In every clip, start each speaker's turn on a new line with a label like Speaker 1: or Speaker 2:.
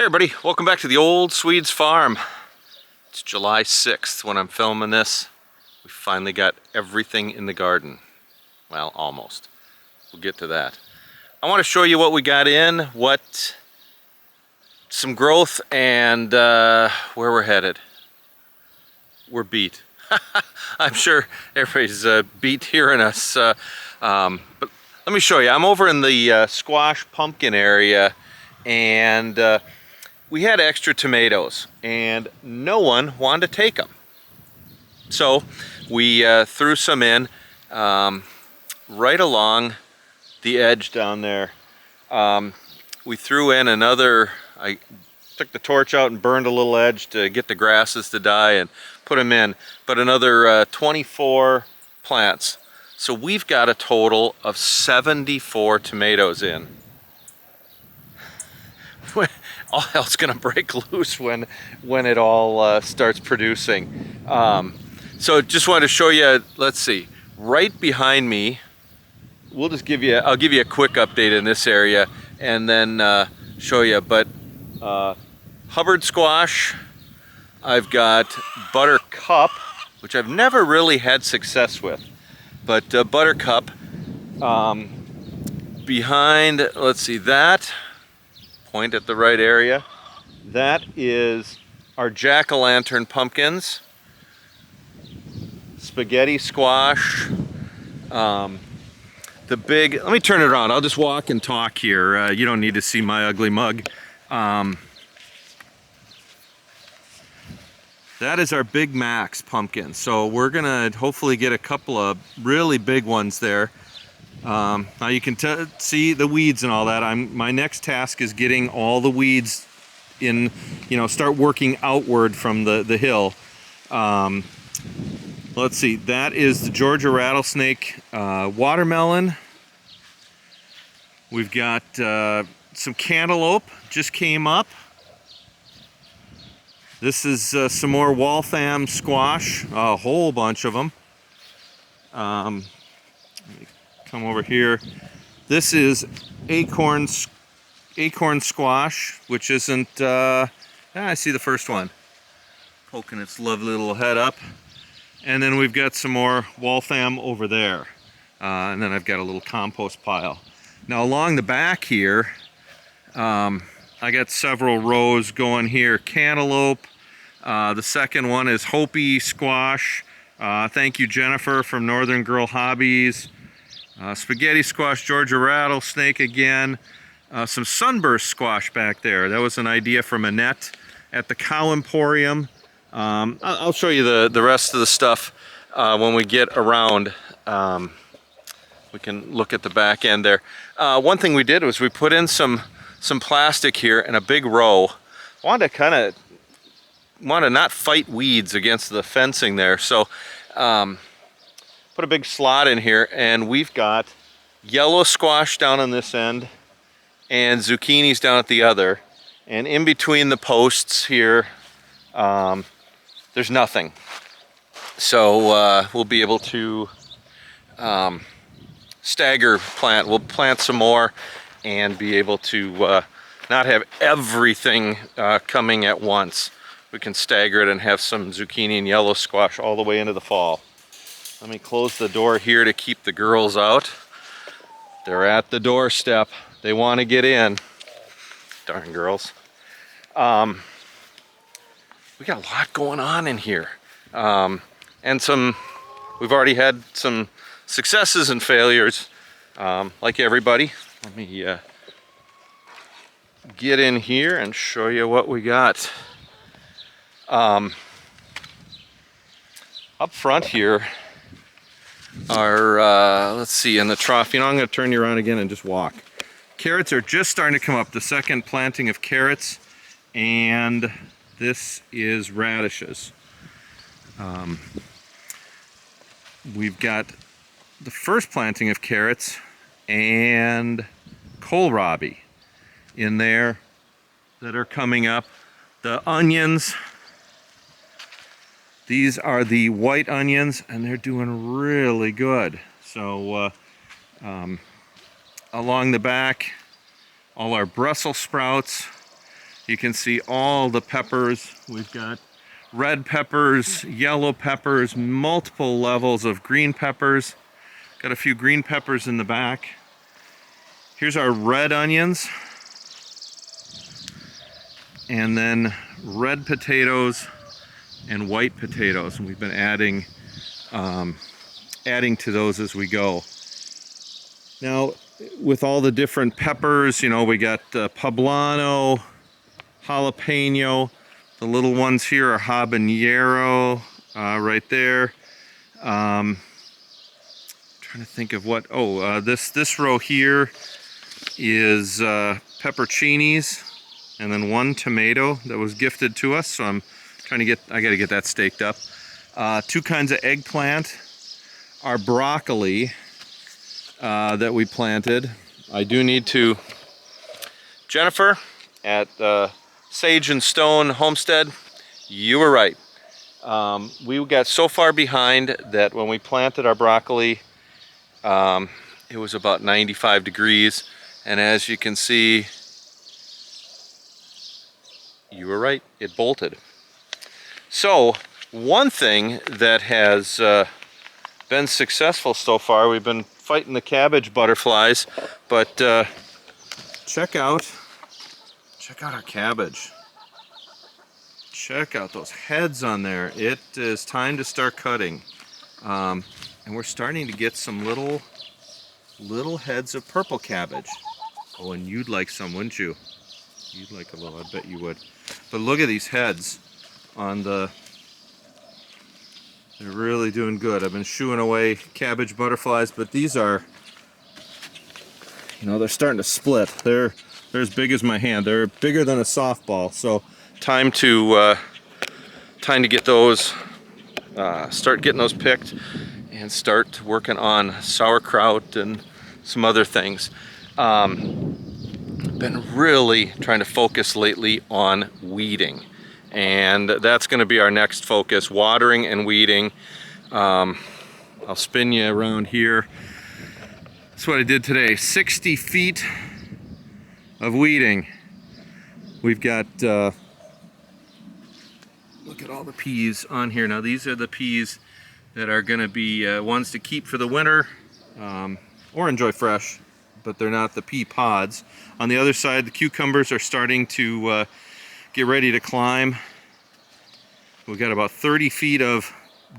Speaker 1: Hey everybody, welcome back to the Old Swedes Farm. It's July 6th when I'm filming this. We finally got everything in the garden. Well, almost. We'll get to that. I want to show you what we got in, some growth, and where we're headed. We're beat. I'm sure everybody's beat hearing us. But let me show you. I'm over in the squash pumpkin area, and we had extra tomatoes and no one wanted to take them. So we threw some in right along the edge down there. We threw in another, I took the torch out and burned a little edge to get the grasses to die and put them in, but another 24 plants. So we've got a total of 74 tomatoes in. All hell's gonna break loose when it all starts producing. So just wanted to show you, let's see, right behind me, I'll give you a quick update in this area and then show you, but Hubbard squash, I've got buttercup, which I've never really had success with, but buttercup, behind, let's see, that, point at the right area. That is our jack-o'-lantern pumpkins, spaghetti squash, the big, let me turn it around, I'll just walk and talk here. You don't need to see my ugly mug. That is our Big Max pumpkin. So we're gonna hopefully get a couple of really big ones there. Now you can see the weeds and all that. My next task is getting all the weeds in, start working outward from the hill. Let's see, that is the Georgia rattlesnake watermelon. We've got some cantaloupe, just came up. This is some more Waltham squash, a whole bunch of them. Come over here. This is acorn squash, which isn't, I see the first one poking its lovely little head up. And then we've got some more Waltham over there. And then I've got a little compost pile. Now along the back here, I got several rows going here. Cantaloupe, the second one is Hopi squash. Thank you, Jennifer from Northern Girl Hobbies. Spaghetti squash, Georgia rattlesnake again. Some sunburst squash back there. That was an idea from Annette at the Cow Emporium. I'll show you the rest of the stuff when we get around. We can look at the back end there. One thing we did was we put in some plastic here in a big row. Wanted to not fight weeds against the fencing there. So put a big slot in here, and we've got yellow squash down on this end and zucchinis down at the other, and in between the posts here there's nothing. So we'll be able to stagger plant. We'll plant some more and be able to not have everything coming at once. We can stagger it and have some zucchini and yellow squash all the way into the fall. Let me close the door here to keep the girls out. They're at the doorstep. They want to get in. Darn girls. We got a lot going on in here. And we've already had some successes and failures, like everybody. Let me get in here and show you what we got. Up front here are, let's see, in the trough, I'm going to turn you around again and just walk. Carrots are just starting to come up, the second planting of carrots, and this is radishes. We've got the first planting of carrots and kohlrabi in there that are coming up. The onions, these are the white onions, and they're doing really good. So along the back, all our Brussels sprouts. You can see all the peppers. We've got red peppers, yellow peppers, multiple levels of green peppers. Got a few green peppers in the back. Here's our red onions. And then red potatoes and white potatoes. And we've been adding to those as we go. Now, with all the different peppers, you know, we got poblano, jalapeno. The little ones here are habanero, right there. Trying to think of what. This row here is pepperoncinis, and then one tomato that was gifted to us. So I'm trying to I got to get that staked up. Two kinds of eggplant. Our broccoli that we planted. I do need to. Jennifer at Sage and Stone Homestead, you were right. We got so far behind that when we planted our broccoli, it was about 95 degrees, and as you can see, you were right, it bolted. So one thing that has been successful so far, we've been fighting the cabbage butterflies, but check out our cabbage. Check out those heads on there. It is time to start cutting. And we're starting to get some little heads of purple cabbage. Oh, and you'd like some, wouldn't you? You'd like a little, I bet you would. But look at these heads on the, they're really doing good. I've been shooing away cabbage butterflies, but these are, you know, they're starting to split. They're as big as my hand. They're bigger than a softball. So time to get those, start getting those picked and start working on sauerkraut and some other things. Been really trying to focus lately on weeding, and that's going to be our next focus, watering and weeding. I'll spin you around here. That's what I did today. 60 feet of weeding. We've got look at all the peas on here. Now these are the peas that are going to be ones to keep for the winter, or enjoy fresh, but they're not the pea pods. On the other side, the cucumbers are starting to get ready to climb. We've got about 30 feet of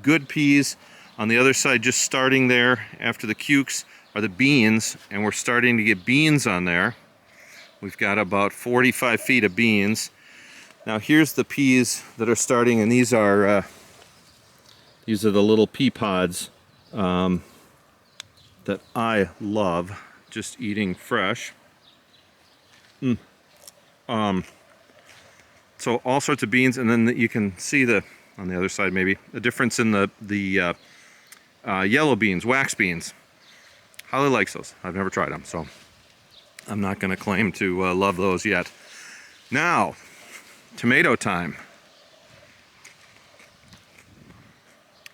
Speaker 1: good peas. On the other side, just starting there after the cukes, are the beans, and we're starting to get beans on there. We've got about 45 feet of beans. Now here's the peas that are starting, and these are the little pea pods that I love, just eating fresh. So all sorts of beans, and then you can see on the other side maybe the difference in the yellow beans, wax beans. Holly likes those. I've never tried them, so I'm not going to claim to love those yet. Now, tomato time.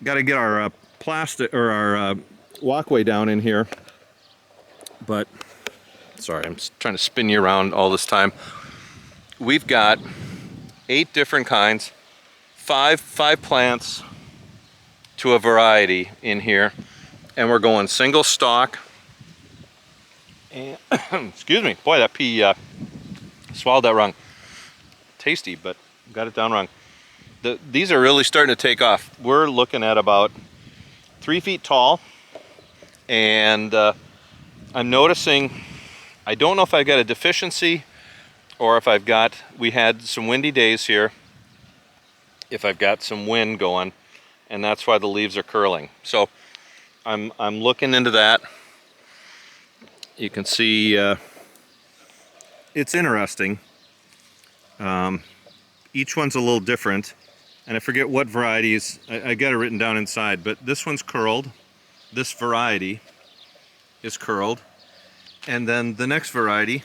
Speaker 1: Got to get our plastic or our walkway down in here, but sorry, I'm trying to spin you around all this time. We've got 8 different kinds, five plants to a variety in here, and we're going single stalk. And excuse me, boy, that pea swallowed that wrong. Tasty, but got it down wrong. These are really starting to take off. We're looking at about 3 feet tall, and I'm noticing, I don't know if I've got a deficiency or if we had some windy days here, if I've got some wind going, and that's why the leaves are curling. So I'm looking into that. You can see it's interesting. Each one's a little different, and I forget what varieties. I got it written down inside, but this one's curled. This variety is curled, and then the next variety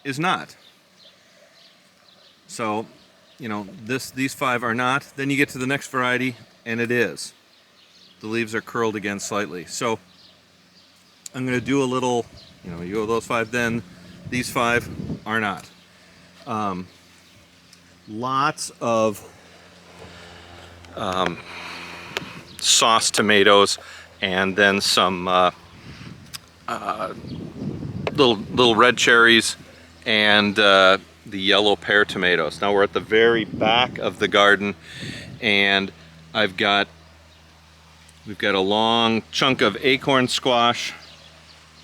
Speaker 1: is not. So, you know, these 5 are not. Then you get to the next variety, and it is. The leaves are curled again slightly. So I'm going to do a little, you know, you go those 5, then these 5 are not. lots of sauce tomatoes, and then some little red cherries, and the yellow pear tomatoes. Now we're at the very back of the garden, and we've got a long chunk of acorn squash.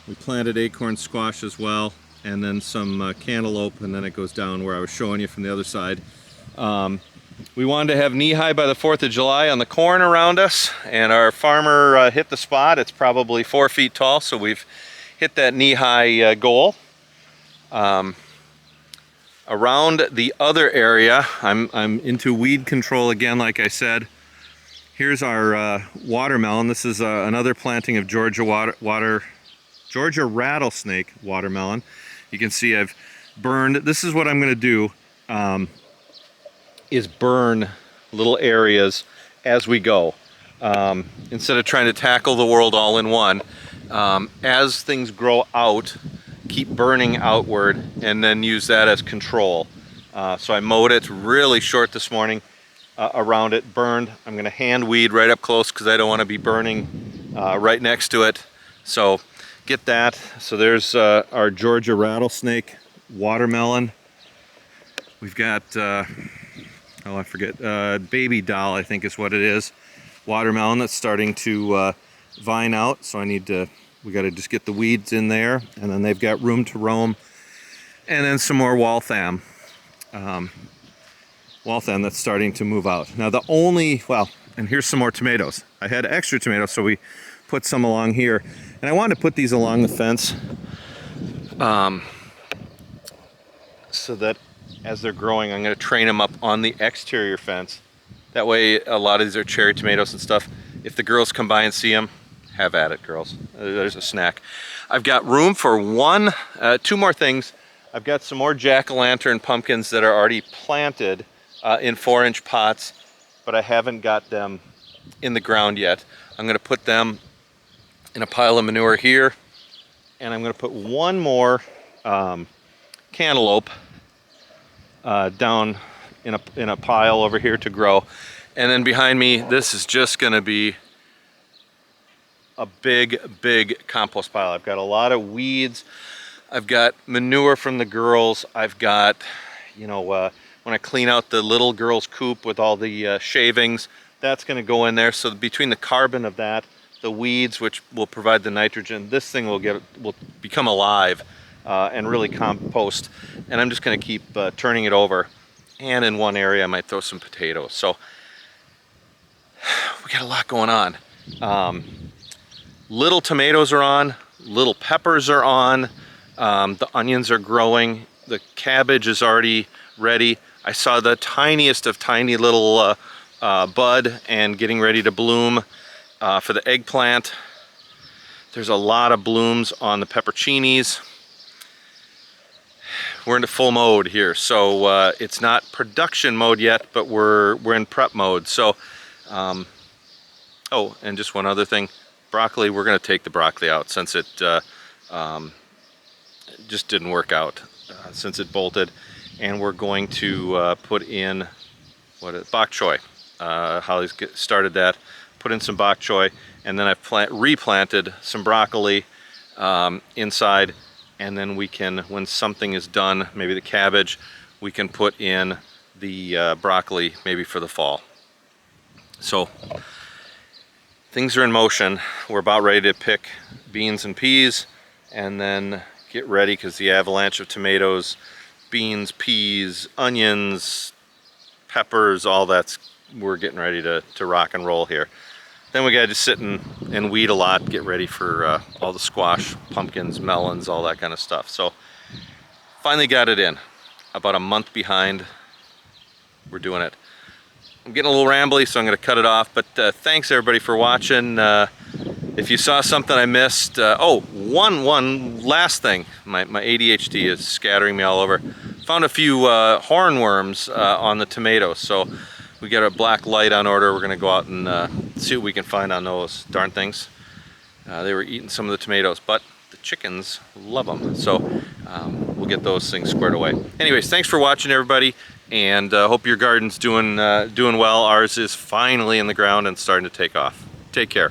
Speaker 1: We planted acorn squash as well, and then some cantaloupe, and then it goes down where I was showing you from the other side. We wanted to have knee-high by the 4th of July on the corn around us, and our farmer hit the spot. It's probably 4 feet tall, so we've hit that knee-high goal. Around the other area, I'm into weed control again, like I said. Here's our watermelon. This is another planting of Georgia rattlesnake watermelon. You can see I've burned. This is what I'm going to do. Is burn little areas as we go, instead of trying to tackle the world all in one. As things grow out, keep burning outward, and then use that as control. So I mowed it really short this morning around it, burned. I'm going to hand weed right up close because I don't want to be burning right next to it. So get that. So there's our Georgia rattlesnake watermelon. We've got oh, I forget, baby doll, I think is what it is. Watermelon that's starting to vine out, so we got to just get the weeds in there, and then they've got room to roam. And then some more Waltham. Waltham that's starting to move out. Now and here's some more tomatoes. I had extra tomatoes, so we put some along here. And I wanted to put these along the fence so that as they're growing, I'm going to train them up on the exterior fence. That way, a lot of these are cherry tomatoes and stuff. If the girls come by and see them, have at it, girls. There's a snack. I've got room for two more things. I've got some more jack-o'-lantern pumpkins that are already planted in 4-inch pots, but I haven't got them in the ground yet. I'm going to put them in a pile of manure here, and I'm going to put one more cantaloupe down in a pile over here to grow. And then behind me, this is just going to be a big compost pile. I've got a lot of weeds. I've got manure from the girls. I've got, when I clean out the little girl's coop with all the shavings, that's going to go in there. So between the carbon of that, the weeds, which will provide the nitrogen, this thing will become alive and really compost. And I'm just going to keep turning it over. And in one area, I might throw some potatoes. So we got a lot going on. Little tomatoes are on. Little peppers are on. The onions are growing. The cabbage is already ready. I saw the tiniest of tiny little bud and getting ready to bloom for the eggplant. There's a lot of blooms on the pepperoncinis. We're into full mode here, so it's not production mode yet, but we're in prep mode. So, oh, and just one other thing. Broccoli, we're going to take the broccoli out since it just didn't work out since it bolted, and we're going to put in bok choy. Holly's started that. Put in some bok choy, and then I've replanted some broccoli inside, and then we can, when something is done, maybe the cabbage, we can put in the broccoli maybe for the fall. So things are in motion. We're about ready to pick beans and peas, and then get ready because the avalanche of tomatoes, beans, peas, onions, peppers, all that's, we're getting ready to rock and roll here. Then we gotta just sit and weed a lot, get ready for all the squash, pumpkins, melons, all that kind of stuff. So finally got it in. About a month behind, we're doing it. I'm getting a little rambly, so I'm gonna cut it off, but thanks everybody for watching. If you saw something I missed, one last thing. My ADHD is scattering me all over. Found a few hornworms on the tomatoes, so we got a black light on order. We're gonna go out and see what we can find on those darn things. They were eating some of the tomatoes, but the chickens love them, so we'll get those things squared away. Anyways, thanks for watching everybody, and hope your garden's doing well. Ours is finally in the ground and starting to take off. Take care.